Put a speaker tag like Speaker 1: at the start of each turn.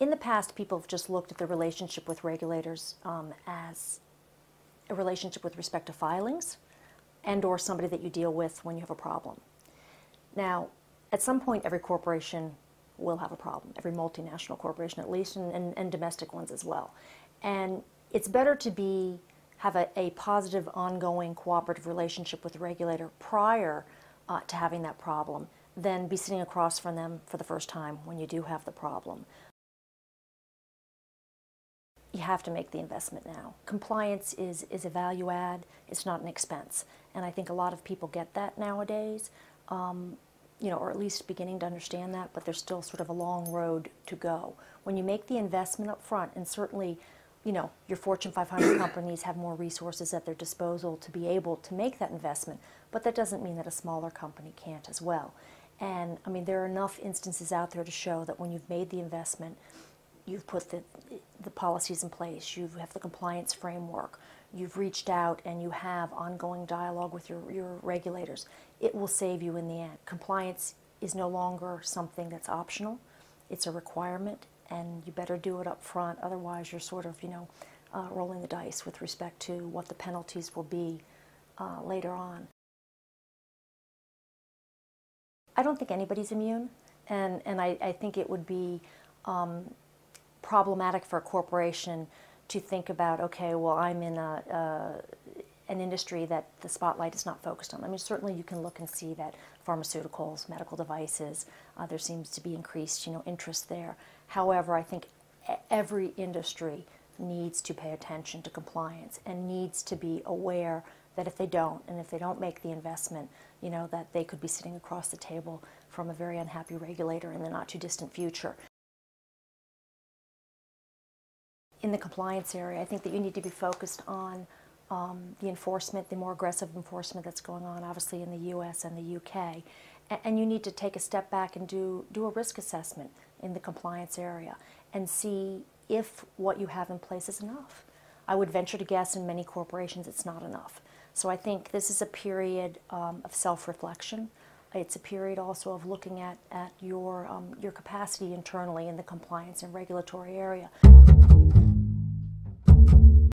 Speaker 1: In the past, people have just looked at the relationship with regulators as a relationship with respect to filings and or somebody that you deal with when you have a problem. Now, at some point, every corporation will have a problem, every multinational corporation at least, and domestic ones as well. And it's better to have a positive, ongoing, cooperative relationship with the regulator prior to having that problem than be sitting across from them for the first time when you do have the problem. You have to make the investment now. Compliance is a value add, it's not an expense. And I think a lot of people get that nowadays, or at least beginning to understand that, but there's still sort of a long road to go. When you make the investment up front, and certainly, your Fortune 500 companies have more resources at their disposal to be able to make that investment, but that doesn't mean that a smaller company can't as well. And I mean, there are enough instances out there to show that when you've made the investment, you've put the policies in place, you have the compliance framework, you've reached out and you have ongoing dialogue with your regulators. It will save you in the end. Compliance is no longer something that's optional. It's a requirement, and you better do it up front. Otherwise, you're sort of, rolling the dice with respect to what the penalties will be later on. I don't think anybody's immune, and I think it would be problematic for a corporation to think about, okay, well, I'm in an industry that the spotlight is not focused on. I mean, certainly you can look and see that pharmaceuticals, medical devices, there seems to be increased, interest there. However, I think every industry needs to pay attention to compliance and needs to be aware that if they don't make the investment, that they could be sitting across the table from a very unhappy regulator in the not too distant future. In the compliance area, I think that you need to be focused on the enforcement, the more aggressive enforcement that's going on, obviously in the U.S. and the U.K. And you need to take a step back and do a risk assessment in the compliance area and see if what you have in place is enough. I would venture to guess in many corporations it's not enough. So I think this is a period of self-reflection. It's a period also of looking at your capacity internally in the compliance and regulatory area.